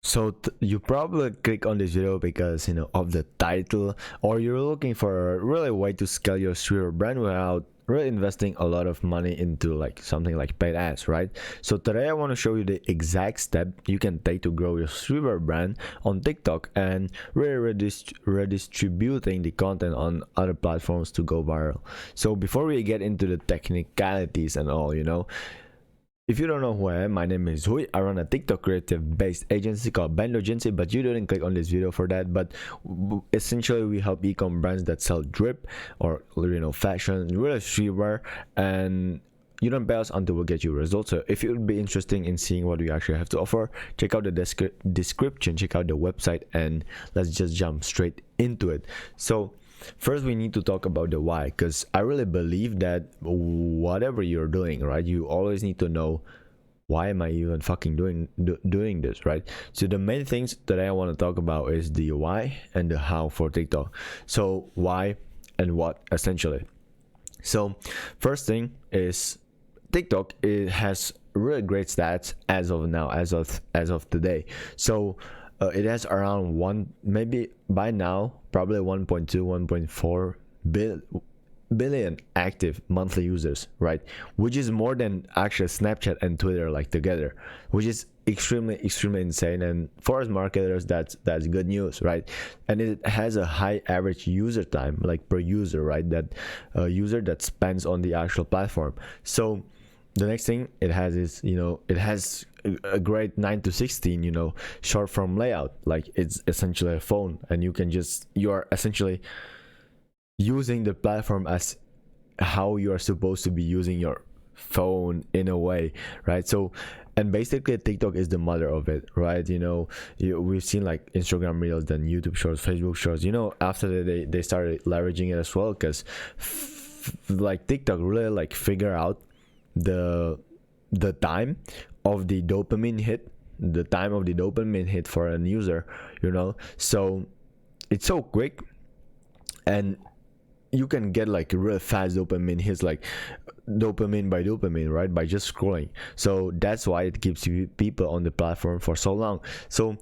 So you probably click on this video because of the title, or you're looking for a really way to scale your streetwear brand without really investing a lot of money into like something like paid ads, right? So today I want to show you the exact step you can take to grow your streetwear brand on TikTok and really redistributing the content on other platforms to go viral. So before we get into the technicalities and all, if you don't know who I am, my name is Hui. I run a TikTok creative based agency called Band Agency, but you didn't click on this video for that. But essentially, we help ecom brands that sell drip or fashion, really streetwear, and you don't pay us until we get you results. So if you would be interested in seeing what we actually have to offer, check out the description, check out the website, and let's just jump straight into it. So first we need to talk about the why, because I really believe that whatever you're doing, right, you always need to know why am I even fucking doing this, right? So the main things that I want to talk about is the why and the how for TikTok. So why and what, essentially. So first thing is TikTok, it has really great stats as of now, as of today. So it has around maybe by now probably 1.2 1.4 billion active monthly users, right? Which is more than actually Snapchat and Twitter like together, which is extremely insane. And for us marketers, that's good news, right? And it has a high average user time, like per user, right? That user that spends on the actual platform. So the next thing it has is, it has a great 9 to 16 short form layout. Like it's essentially a phone, and you are essentially using the platform as how you are supposed to be using your phone in a way, right? So, and basically TikTok is the mother of it, right? We've seen like Instagram reels, then YouTube shorts, Facebook shorts, after they started leveraging it as well, because like TikTok really like figure out the time of the dopamine hit for an user, so it's so quick, and you can get like real fast dopamine hits, like dopamine by dopamine, right, by just scrolling. So that's why it keeps people on the platform for so long. So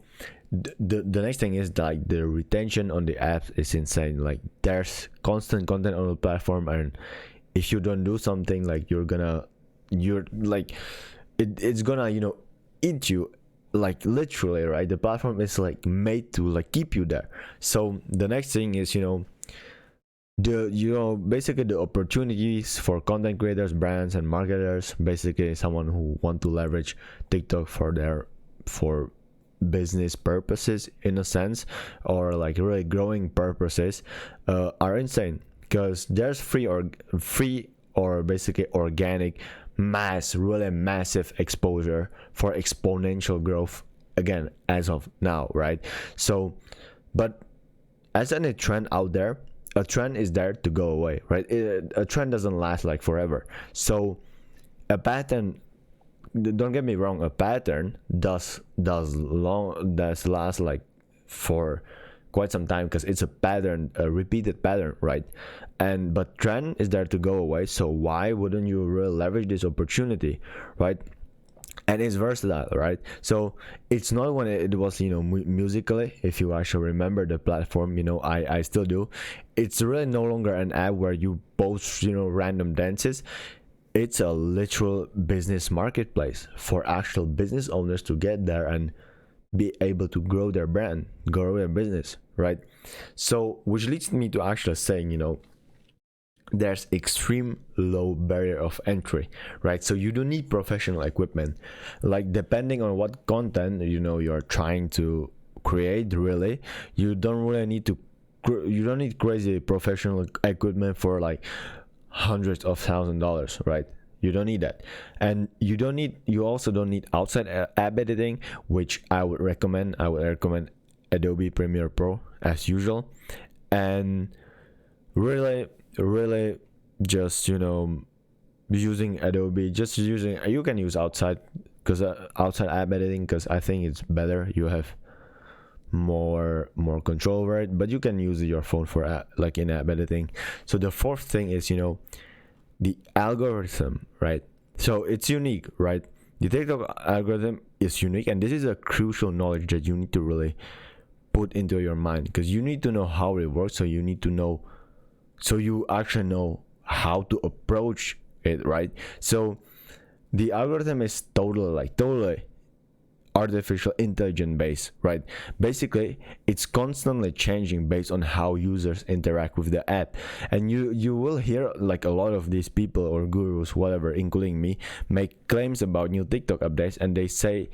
the next thing is like the retention on the app is insane. Like there's constant content on the platform, and if you don't do something, like you're like it's gonna eat you, like literally, right? The platform is like made to like keep you there. So the next thing is basically the opportunities for content creators, brands, and marketers, basically someone who want to leverage TikTok for business purposes in a sense, or like really growing purposes, are insane, because there's free or basically organic really massive exposure for exponential growth, again, as of now, right? So, but as any trend out there, a trend is there to go away, right? A trend doesn't last like forever. So a pattern, don't get me wrong, a pattern does last like for quite some time, because it's a pattern, a repeated pattern, right? But trend is there to go away, so why wouldn't you really leverage this opportunity, right? And it's versatile, right? So it's not when it was Musically, if you actually remember the platform, I still do. It's really no longer an app where you post random dances. It's a literal business marketplace for actual business owners to get there and be able to grow their brand, grow their business, right? So which leads me to actually saying, there's extreme low barrier of entry, right? So you don't need professional equipment. Like depending on what content you're trying to create, really, you don't need crazy professional equipment for like hundreds of $1,000s, right? You don't need that. And you also don't need outside app editing, which I would recommend Adobe Premiere Pro as usual. And really just using Adobe, you can use outside, because outside app editing, because I think it's better. You have more control over it, but you can use your phone for like in app editing. So the fourth thing is the algorithm, right? So it's unique, right? The TikTok algorithm is unique, and this is a crucial knowledge that you need to really put into your mind, because you need to know how it works. So you need to know, so you actually know how to approach it, right? So the algorithm is totally artificial intelligence based, right? Basically, it's constantly changing based on how users interact with the app. And you will hear like a lot of these people or gurus, whatever, including me, make claims about new TikTok updates, and they say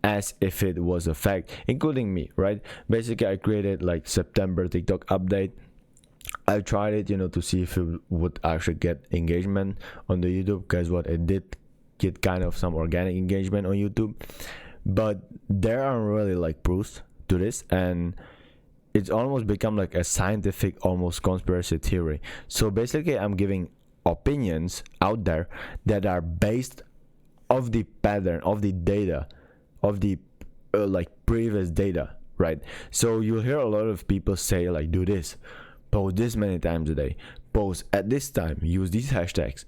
as if it was a fact, including me, right? Basically, I created like September TikTok update. I tried it, to see if it would actually get engagement on the YouTube. Guess what? It did get kind of some organic engagement on YouTube, but there aren't really like proofs to this, and it's almost become like a scientific, almost conspiracy theory. So basically, I'm giving opinions out there that are based of the pattern of the data of the like previous data, right? So you'll hear a lot of people say like, do this, post this many times a day, post at this time, use these hashtags.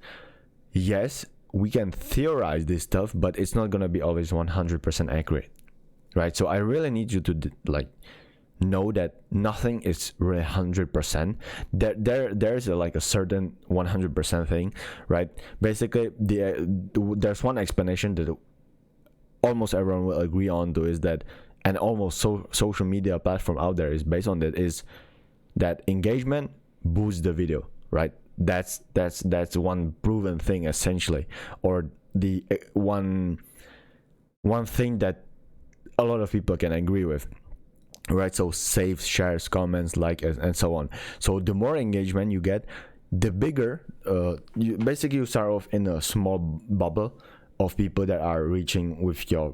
Yes, we can theorize this stuff, but it's not gonna be always 100% accurate, right? So I really need you to like know that nothing is really 100%. There's like a certain 100% thing, right? Basically, there's one explanation that almost everyone will agree on to, is that, and almost social media platform out there is based on that, is that engagement boosts the video, right? That's one proven thing essentially, or the one thing that a lot of people can agree with, right? So saves, shares, comments, like, and so on. So the more engagement you get, the bigger you start off in a small bubble of people that are reaching with your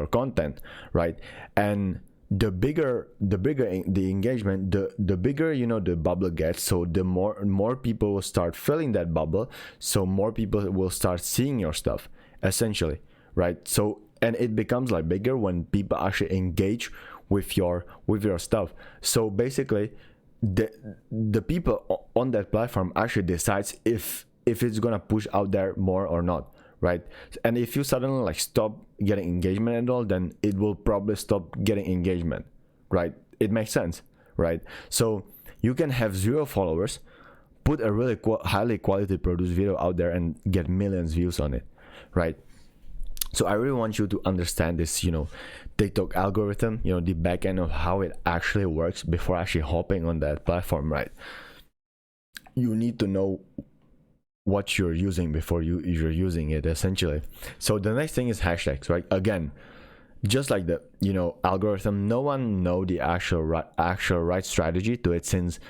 content, right? And the bigger the engagement, the bigger the bubble gets. So the more people will start filling that bubble, so more people will start seeing your stuff essentially, right? So, and it becomes like bigger when people actually engage with your stuff. So basically, the people on that platform actually decides if it's gonna push out there more or not, right? And if you suddenly like stop getting engagement at all, then it will probably stop getting engagement, right? It makes sense, right? So you can have 0 followers, put a really highly quality produced video out there, and get millions views on it, right? So I really want you to understand this, TikTok algorithm, the back end of how it actually works before actually hopping on that platform, right? You need to know what you're using before you're using it essentially. So the next thing is hashtags, right? Again, just like the algorithm, no one know the actual right strategy to it, since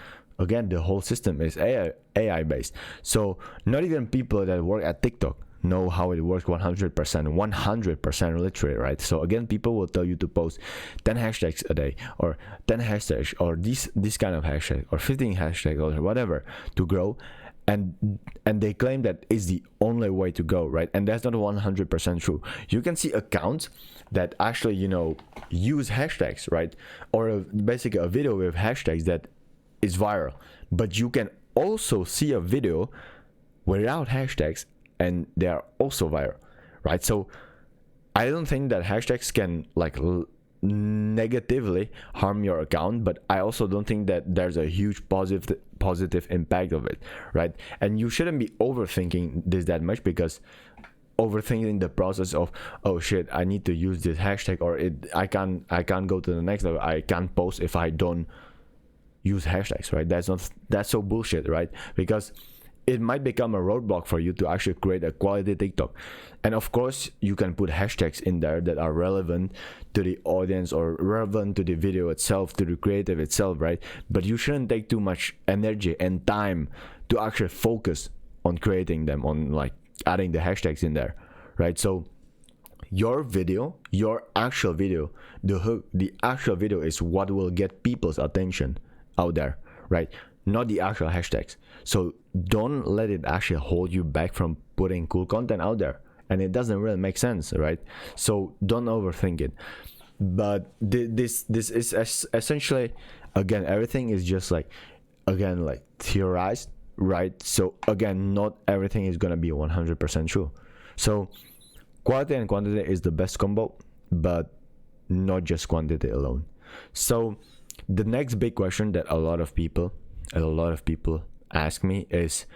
again the whole system is AI based. So not even people that work at TikTok know how it works 100% literally, right? So again, people will tell you to post 10 hashtags a day, or 10 hashtags, or this kind of hashtag, or 15 hashtags, or whatever, to grow. And they claim that is the only way to go, right? And that's not 100% true. You can see accounts that actually use hashtags, right? Or basically a video with hashtags that is viral, but you can also see a video without hashtags and they are also viral, right? So I don't think that hashtags can like negatively harm your account, but I also don't think that there's a huge positive impact of it, right? And you shouldn't be overthinking this that much, because overthinking the process of, oh shit, I need to use this hashtag, or I can't go to the next level, I can't post if I don't use hashtags, right? That's so bullshit, right? Because it might become a roadblock for you to actually create a quality TikTok. And of course, you can put hashtags in there that are relevant to the audience, or relevant to the video itself, to the creative itself, right? But you shouldn't take too much energy and time to actually focus on creating them, on like adding the hashtags in there, right? So your video, your actual video, the hook, the actual video is what will get people's attention out there, right? Not the actual hashtags. So don't let it actually hold you back from putting cool content out there, and it doesn't really make sense, right? So don't overthink it. But this is essentially, again, everything is just like, again, like theorized, right? So again, not everything is gonna be 100% true. So quality and quantity is the best combo, but not just quantity alone. So the next big question that a lot of people ask me is,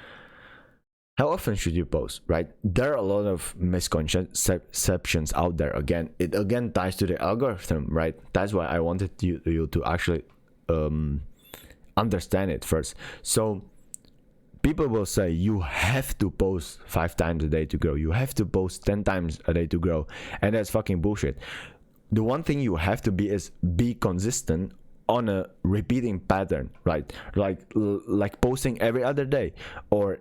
how often should you post, right? There are a lot of misconceptions out there. Again, it again ties to the algorithm, right? That's why I wanted you to actually understand it first. So people will say you have to post 5 times a day to grow. You have to post 10 times a day to grow. And that's fucking bullshit. The one thing you have to be consistent on a repeating pattern, right? Like posting every other day or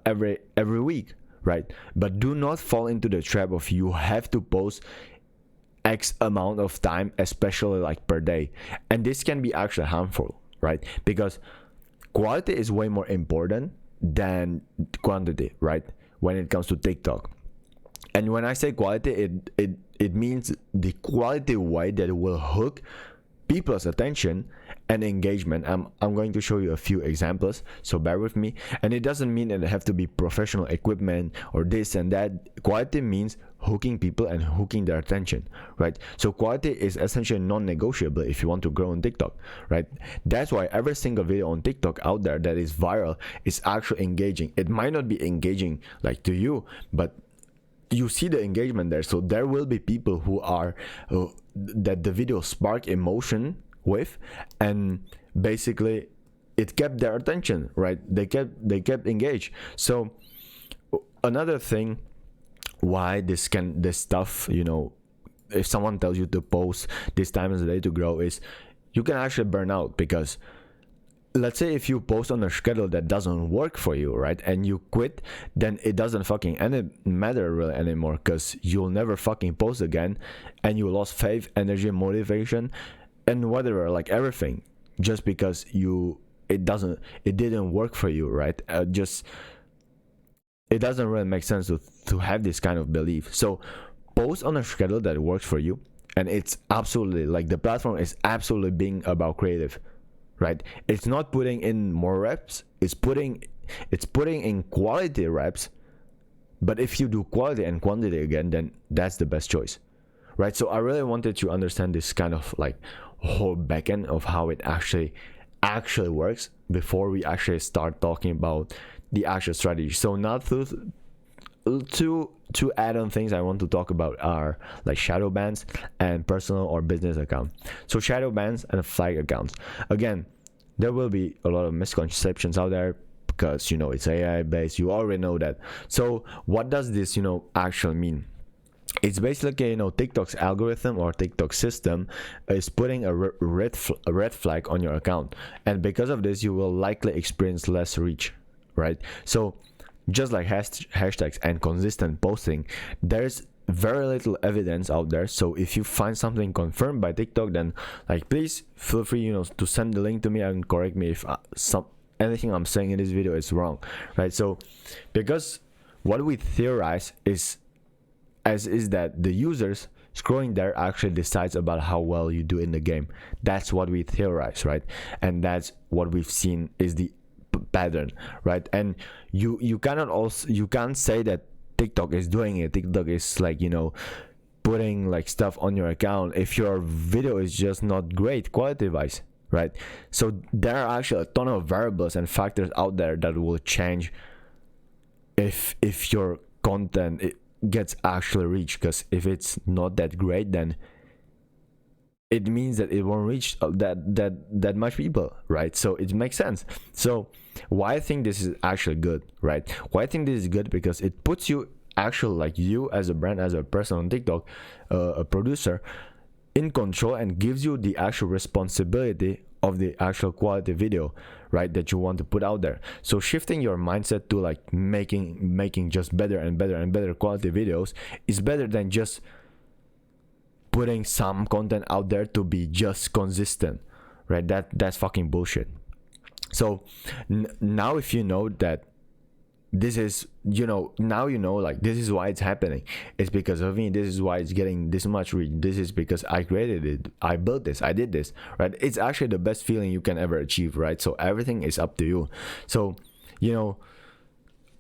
every week, right? But do not fall into the trap of you have to post X amount of time, especially like per day. And this can be actually harmful, right? Because quality is way more important than quantity, right? When it comes to TikTok. And when I say quality, it means the quality way that it will hook people's attention and engagement. I'm going to show you a few examples, so bear with me. And it doesn't mean that it have to be professional equipment or this and that. Quality means hooking people and hooking their attention, right? So quality is essentially non-negotiable if you want to grow on TikTok, right? That's why every single video on TikTok out there that is viral is actually engaging. It might not be engaging like to you, but you see the engagement there. So there will be people who are that the video spark emotion with, and basically it kept their attention, right? They kept engaged. So another thing why this stuff, you know, if someone tells you to post this time as a day to grow, is you can actually burn out. Because let's say if you post on a schedule that doesn't work for you, right, and you quit, then it doesn't fucking matter really anymore, because you'll never fucking post again, and you lost faith, energy, motivation, and whatever, like everything, just because it didn't work for you, right? It doesn't really make sense to have this kind of belief. So post on a schedule that works for you, and it's absolutely like the platform is absolutely being about creative, right? It's not putting in more reps, it's putting in quality reps. But if you do quality and quantity again, then that's the best choice, right? So I really wanted to understand this kind of like whole backend of how it actually works before we actually start talking about the actual strategy. So now two add-on things I want to talk about are like shadow bans and personal or business account. So shadow bans and flag accounts. Again, there will be a lot of misconceptions out there because, you know, it's AI based. You already know that. So what does this, you know, actually mean? It's basically, you know, TikTok's algorithm or TikTok system is putting a red flag on your account, and because of this, you will likely experience less reach, right? So just like hashtags and consistent posting, there's very little evidence out there. So if you find something confirmed by TikTok, then like please feel free, you know, to send the link to me and correct me if anything I'm saying in this video is wrong, right? So because what we theorize is that the users scrolling there actually decides about how well you do in the game. That's what we theorize, right? And that's what we've seen is the pattern, right? And you can't say that TikTok is doing it. TikTok is like, you know, putting like stuff on your account if your video is just not great quality wise, right? So there are actually a ton of variables and factors out there that will change if your content gets actually reached. Because if it's not that great, then it means that it won't reach that much people, right? So it makes sense. So why I think this is actually good, right? Why I think this is good, because it puts you actually, like you as a brand, as a person on TikTok, a producer, in control, and gives you the actual responsibility of the actual quality video, right, that you want to put out there. So shifting your mindset to like making just better and better and better quality videos is better than just putting some content out there to be just consistent, right? That's fucking bullshit. So now if you know that this is, you know, now you know, like, this is why it's happening. It's because of me. This is why it's getting this much reach. This is because I created it. I built this. I did this, right? It's actually the best feeling you can ever achieve, right? So everything is up to you. So, you know,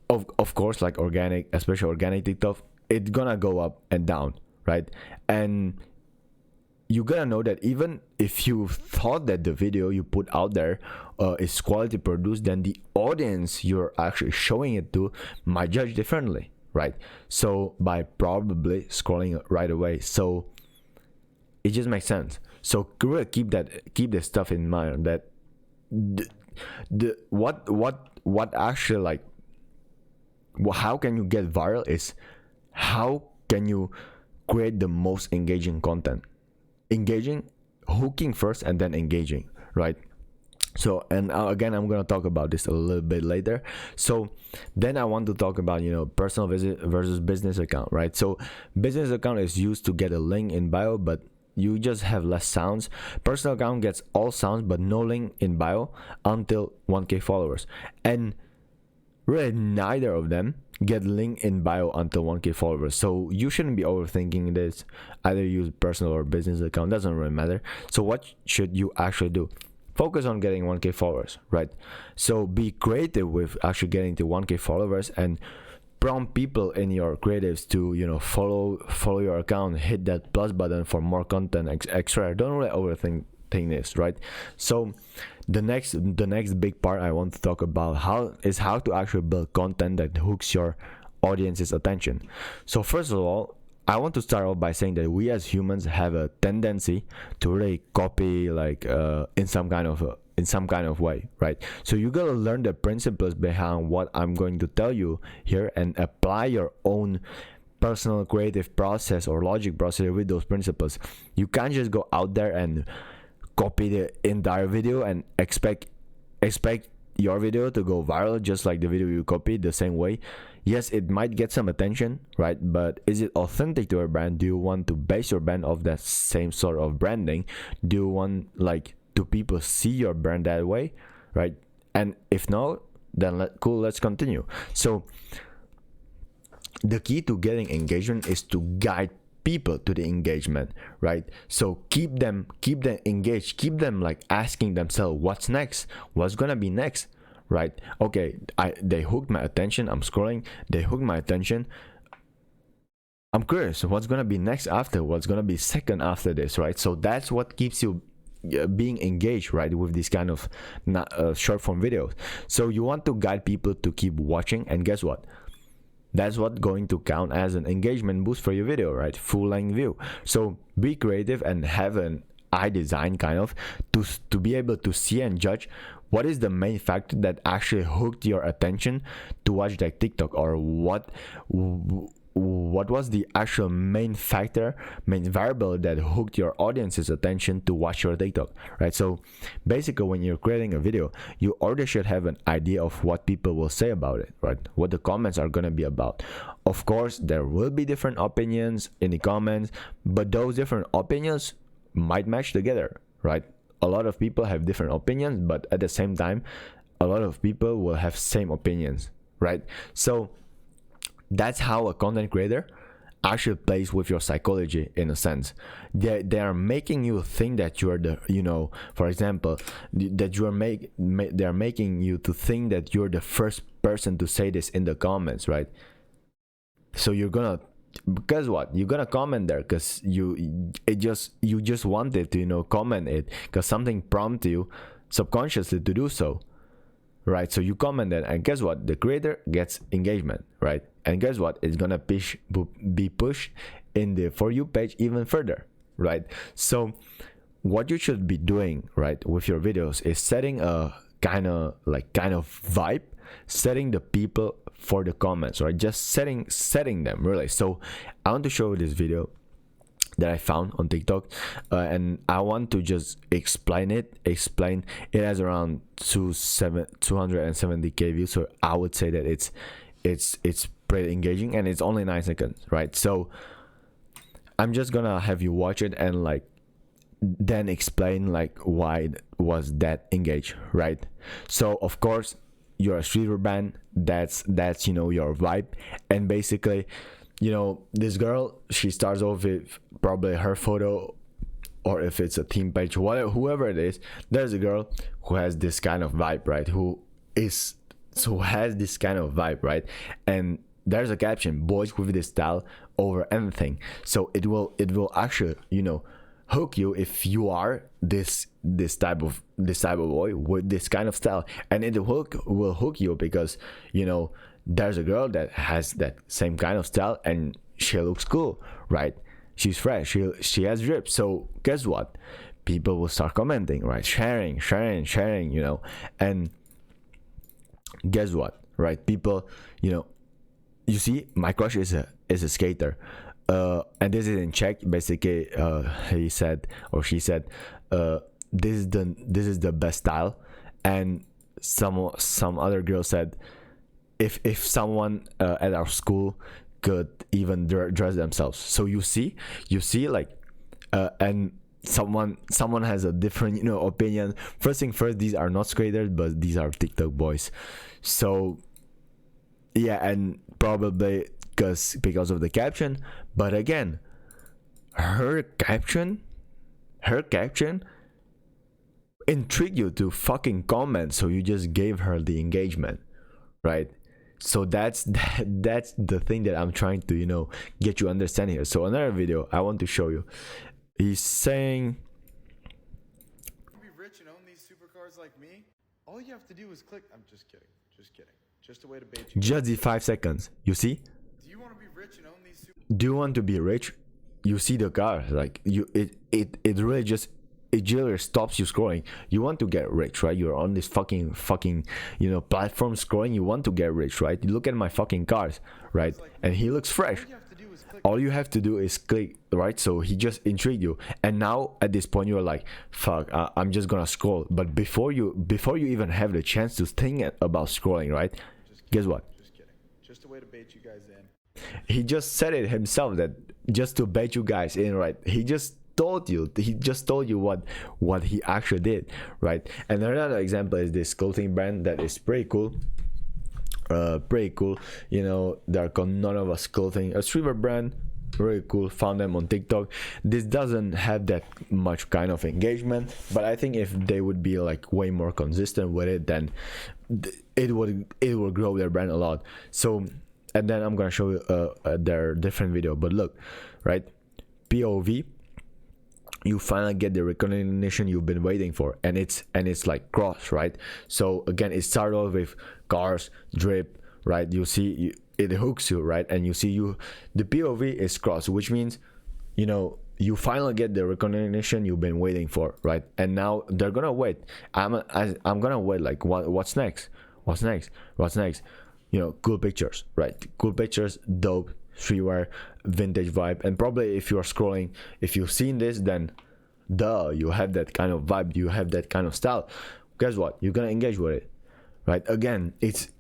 of course, like organic, especially organic TikTok, it's gonna go up and down, right? And you gotta know that even if you thought that the video you put out there is quality produced, then the audience you're actually showing it to might judge differently, right? So by probably scrolling right away. So it just makes sense. So really keep this stuff in mind, that what actually, like, how can you get viral is how can you create the most engaging content. Engaging, hooking first, and then engaging, right? So, and again, I'm gonna talk about this a little bit later. So then I want to talk about, personal visit versus business account, right? So business account is used to get a link in bio, but you just have less sounds. Personal account gets all sounds but no link in bio until 1K followers, and really neither of them get link in bio until 1K followers. So you shouldn't be overthinking this. Either use personal or business account, doesn't really matter. So what should you actually do? Focus on getting 1K followers, right? So be creative with actually getting to 1K followers, and prompt people in your creatives to follow your account, hit that plus button for more content, extra. Don't really overthink this, right? So the next big part I want to talk about how to actually build content that hooks your audience's attention. So first of all, I want to start off by saying that we as humans have a tendency to really copy, like in some kind of way, right? So you gotta learn the principles behind what I'm going to tell you here and apply your own personal creative process or logic process with those principles. You can't just go out there and copy the entire video and expect your video to go viral just like the video you copied the same way. Yes, it might get some attention, right? But is it authentic to your brand? Do you want to base your brand off that same sort of branding? Do you want, like, do people see your brand that way, right? And if no, then let's continue. So the key to getting engagement is to guide people to the engagement, right? So keep them engaged, keep them like asking themselves, what's next, what's gonna be next, right? Okay, they hooked my attention, I'm scrolling, they hooked my attention, I'm curious what's gonna be next after, what's gonna be second after this, right? So that's what keeps you being engaged, right, with these kind of short form videos. So you want to guide people to keep watching, and guess what, that's what going to count as an engagement boost for your video, right? Full length view. So be creative and have an eye design kind of to be able to see and judge what is the main factor that actually hooked your attention to watch that TikTok, or what was the actual main variable that hooked your audience's attention to watch your TikTok, right? So basically, when you're creating a video, you already should have an idea of what people will say about it, right? What the comments are gonna be about. Of course, there will be different opinions in the comments, but those different opinions might match together, right? A lot of people have different opinions, but at the same time, a lot of people will have same opinions, right? So that's how a content creator actually plays with your psychology in a sense. They are making you think that you are the, for example, that you are they are making you to think that you're the first person to say this in the comments, right? So you're gonna, because what, you're gonna comment there because you just wanted to comment it because something prompted you subconsciously to do so, right? So you comment that, and guess what, the creator gets engagement, right? And guess what, it's gonna be pushed in the For You page even further, right? So what you should be doing, right, with your videos is setting a kind of vibe, setting the people for the comments, right? Just setting them, really. So I want to show you this video that I found on TikTok, and I want to just explain it. It has around 270k views, so I would say that it's pretty engaging, and it's only 9 seconds, right? So I'm just gonna have you watch it and like then explain like why it was that engaged, right? So of course you're a streetwear brand, that's your vibe, and basically this girl, she starts off with probably her photo, or if it's a team page, whoever it is, there's a girl who has this kind of vibe, right? Who has this kind of vibe, right? And there's a caption, boys with this style over anything. So it will actually, you know, hook you if you are this type of boy with this kind of style. And it will hook you because, you know, there's a girl that has that same kind of style and she looks cool, right? She's fresh, she has drip. So guess what, people will start commenting, right? Sharing, you know. And guess what, right? People, you know, you see, my crush is a skater, and this is in Czech. Basically, he said or she said, this is the best style. And some other girl said, if someone at our school could even dress themselves. So you see like, and someone has a different, you know, opinion. First thing first, these are not skaters, but these are TikTok boys. So yeah, and probably because of the caption. But again, her caption intrigued you to fucking comment, so you just gave her the engagement, right? So that's the thing that I'm trying to, you know, get you understand here. So another video I want to show you, he's saying, be rich and own these supercars like me, all you have to do is click. I'm just kidding, just a way to bait you. Just the 5 seconds, you see? Do you want to be rich and own these Do you want to be rich? You see the car, like, you it really just, it generally stops you scrolling. You want to get rich, right? You're on this fucking you know, platform scrolling. You want to get rich, right? You look at my fucking cars, right? And he looks fresh. All you have to do is click, right? So he just intrigued you, and now at this point you're like, fuck, I'm just gonna scroll. But before you even have the chance to think about scrolling, right? Guess what? Just kidding, just a way to bait you guys in. He just said it himself, that just to bait you guys in, right? He just told you what he actually did, right? And another example is this clothing brand that is pretty cool. You know, they're called None of Us Clothing, a streetwear brand, really cool. Found them on TikTok. This doesn't have that much kind of engagement, but I think if they would be like way more consistent with it, then it will grow their brand a lot. So, and then I'm gonna show you their different video. But look, right, POV, you finally get the recognition you've been waiting for, and it's like cross, right? So again, it started off with cars, drip, right? You see, it hooks you, right? And you see, the POV is cross, which means, you know, you finally get the recognition you've been waiting for, right? And now they're gonna wait. I'm gonna wait, like, what's next? You know, cool pictures, right? Cool pictures, dope streetwear, vintage vibe. And probably if you're scrolling, if you've seen this, then you have that kind of vibe, you have that kind of style. Guess what, you're gonna engage with it, right? Again, it's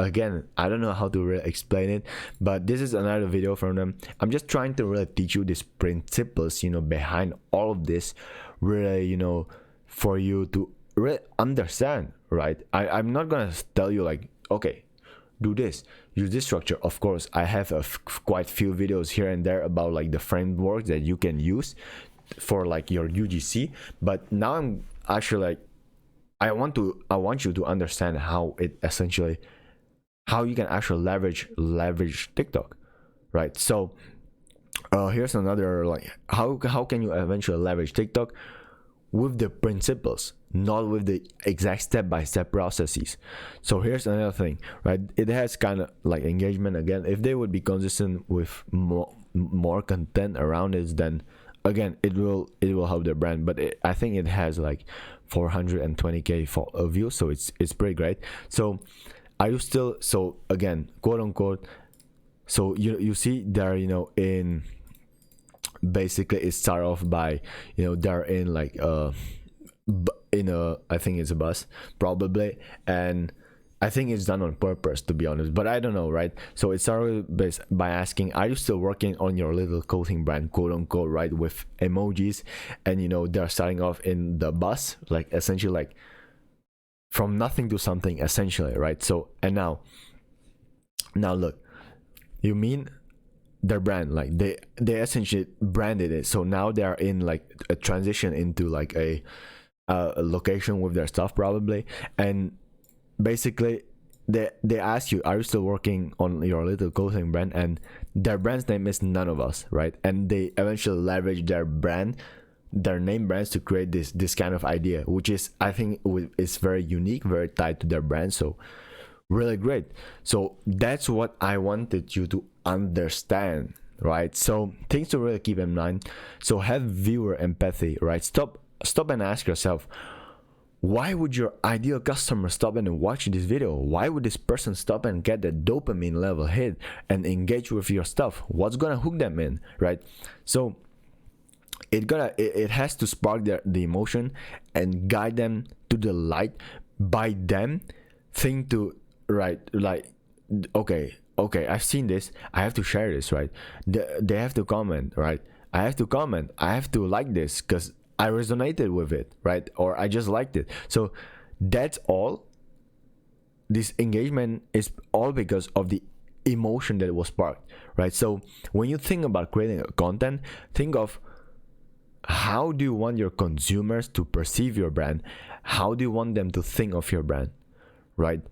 again, I don't know how to really explain it, but this is another video from them. I'm just trying to really teach you these principles, you know, behind all of this, really, you know, for you to really understand, right? I'm not gonna tell you like, okay, do this, use this structure. Of course, I have quite few videos here and there about like the framework that you can use for like your UGC, but now I'm actually like, I want you to understand how it essentially, how you can actually leverage TikTok, right? So here's another, like, how can you eventually leverage TikTok with the principles, not with the exact step-by-step processes. So here's another thing, right? It has kind of like engagement. Again, if they would be consistent with more content around it, then again, it will help their brand. But I think it has like 420k views, so it's pretty great. So are you still, so again, quote unquote, so you see they're, you know, in, basically it start off by, you know, they're in like in a, I think it's a bus probably, and I think it's done on purpose, to be honest, but I don't know, right? So it started by asking, are you still working on your little clothing brand, quote unquote, right, with emojis. And you know, they're starting off in the bus, like essentially like from nothing to something, essentially, right? So, and now look, you mean their brand, like they essentially branded it, so now they are in like a transition into like a location with their stuff probably, and basically they ask you, are you still working on your little clothing brand? And their brand's name is None of Us, right? And they eventually leverage their name brands to create this kind of idea, which is, I think, is very unique, very tied to their brand. So really great. So that's what I wanted you to understand, right? So things to really keep in mind. So have viewer empathy, right? Stop and ask yourself, why would your ideal customer stop and watch this video? Why would this person stop and get the dopamine level hit and engage with your stuff? What's gonna hook them in, right? So it has to spark the emotion and guide them to the light by them think to, right, like, okay, I've seen this, I have to share this, right? They have to comment, right? I have to comment, I have to like this because I resonated with it, right? Or I just liked it. So that's all. This engagement is all because of the emotion that was sparked, right? So when you think about creating a content, think of, how do you want your consumers to perceive your brand? How do you want them to think of your brand, right?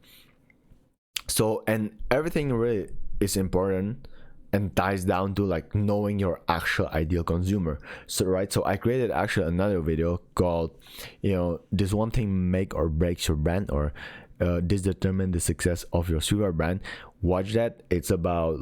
So, and everything really is important and ties down to like knowing your actual ideal consumer. So right, so I created actually another video called, this one thing make or breaks your brand, or this determine the success of your super brand. Watch that. It's about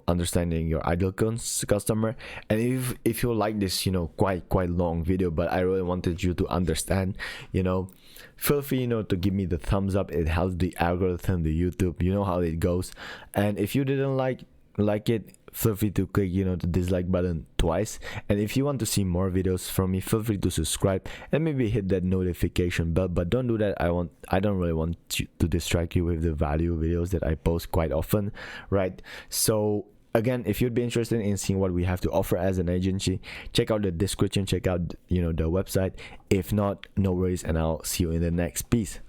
understanding your ideal customer. And if you like this quite long video, but I really wanted you to understand, feel free to give me the thumbs up. It helps the algorithm, the YouTube, how it goes. And if you didn't like it, feel free to click the dislike button twice. And if you want to see more videos from me, feel free to subscribe and maybe hit that notification bell. But don't do that. I don't really want to distract you with the value videos that I post quite often, right? So again, if you'd be interested in seeing what we have to offer as an agency, check out the description, check out the website. If not, no worries, and I'll see you in the next piece.